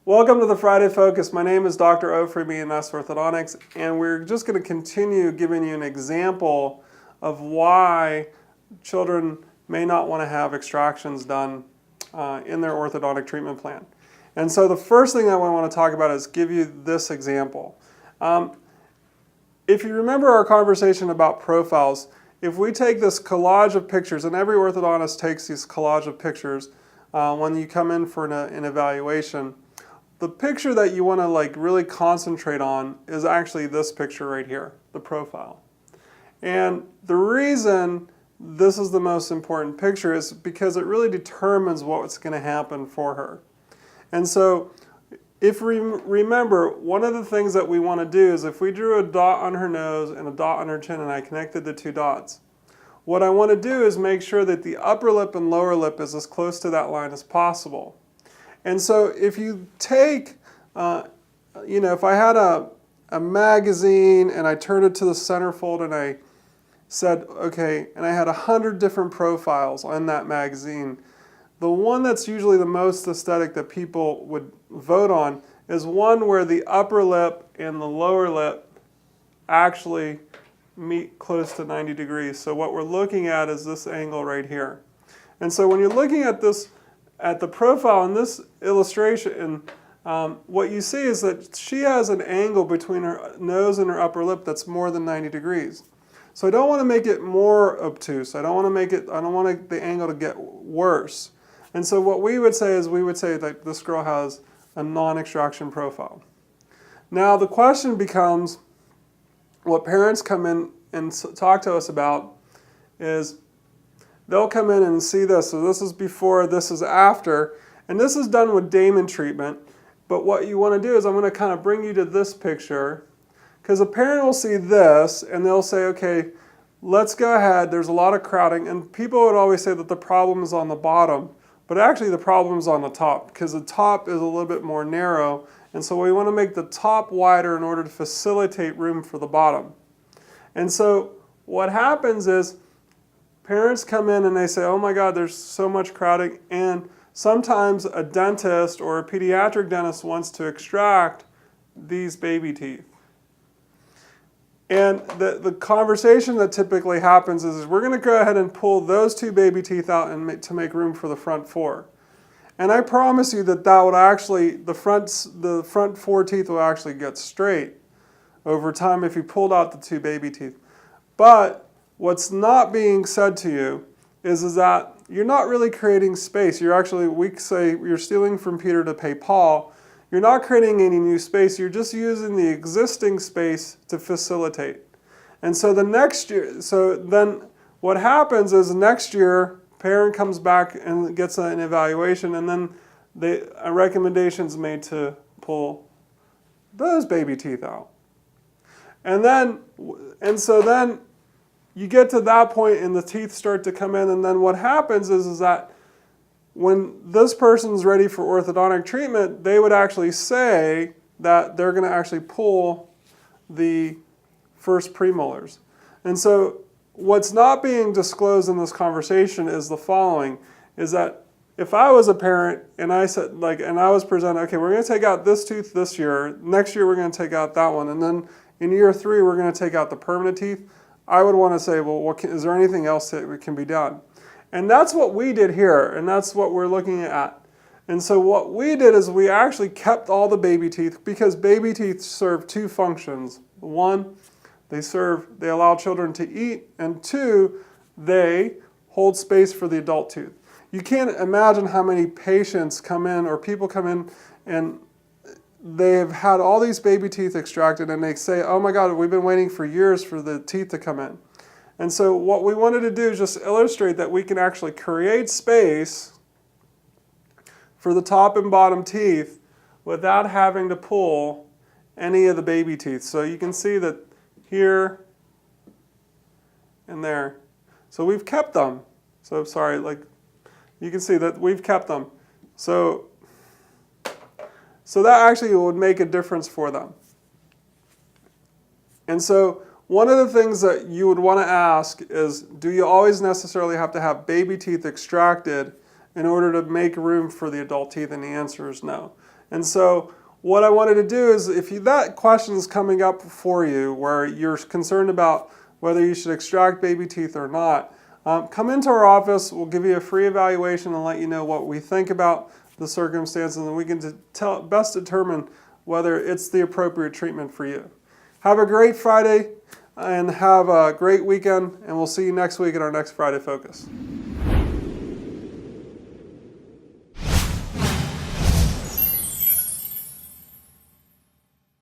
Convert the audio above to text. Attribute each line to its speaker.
Speaker 1: Welcome to the Friday Focus. My name is Dr. O from E&S Orthodontics, and we're just going to continue giving you an example of why children may not want to have extractions done in their orthodontic treatment plan. And so the first thing I want to talk about is give you this example. If you remember our conversation about profiles, if we take this collage of pictures, and every orthodontist takes these collage of pictures when you come in for an evaluation, the picture that you want to really concentrate on is actually this picture right here, the profile. And the reason this is the most important picture is because it really determines what's going to happen for her. And so if we remember, one of the things that we want to do is if we drew a dot on her nose and a dot on her chin and I connected the two dots, what I want to do is make sure that the upper lip and lower lip is as close to that line as possible. And so if you take, if I had a magazine and I turned it to the centerfold and I said, okay, and I had 100 different profiles on that magazine, the one that's usually the most aesthetic that people would vote on is one where the upper lip and the lower lip actually meet close to 90 degrees. So what we're looking at is this angle right here. And so when you're looking at this, at the profile in this illustration, what you see is that she has an angle between her nose and her upper lip that's more than 90 degrees. So I don't want to make it more obtuse. I don't want the angle to get worse. And so what we would say is that this girl has a non-extraction profile. Now the question becomes, what parents come in and talk to us about is, they'll come in and see this. So this is before, this is after. And this is done with Damon treatment. But what you want to do is I'm going to kind of bring you to this picture. Because a parent will see this and they'll say, okay, let's go ahead. There's a lot of crowding. And people would always say that the problem is on the bottom. But actually the problem is on the top. Because the top is a little bit more narrow. And so we want to make the top wider in order to facilitate room for the bottom. And so what happens is, parents come in and they say, oh my God, there's so much crowding, and sometimes a dentist or a pediatric dentist wants to extract these baby teeth. And the conversation that typically happens is we're going to go ahead and pull those two baby teeth out and to make room for the front four. And I promise you that would actually, the front four teeth will actually get straight over time if you pulled out the two baby teeth. But what's not being said to you is that you're not really creating space. You're actually, we say, you're stealing from Peter to pay Paul. You're not creating any new space. You're just using the existing space to facilitate. And so the next year, so then what happens is next year, parent comes back and gets an evaluation, and then a recommendation is made to pull those baby teeth out. And so then you get to that point and the teeth start to come in, and then what happens is that when this person's ready for orthodontic treatment, they would actually say that they're going to actually pull the first premolars. And so what's not being disclosed in this conversation is the following, is that if I was a parent and I said, and I was presented, okay, we're going to take out this tooth this year, next year we're going to take out that one, and then in year 3 we're going to take out the permanent teeth, I would want to say, well, is there anything else that can be done? And that's what we did here, and that's what we're looking at. And so what we did is we actually kept all the baby teeth, because baby teeth serve two functions. One, they allow children to eat, and two, they hold space for the adult tooth. You can't imagine how many patients come in, or people come in, and they've had all these baby teeth extracted and they say, oh my God, we've been waiting for years for the teeth to come in. And so what we wanted to do is just illustrate that we can actually create space for the top and bottom teeth without having to pull any of the baby teeth. So you can see that here and there. So we've kept them. So sorry, you can see that we've kept them. So that actually would make a difference for them. And so one of the things that you would want to ask is, do you always necessarily have to have baby teeth extracted in order to make room for the adult teeth? And the answer is no. And so what I wanted to do is, if that question is coming up for you where you're concerned about whether you should extract baby teeth or not, come into our office. We'll give you a free evaluation and let you know what we think about the circumstances, and we can best determine whether it's the appropriate treatment for you. Have a great Friday and have a great weekend, and we'll see you next week at our next Friday Focus.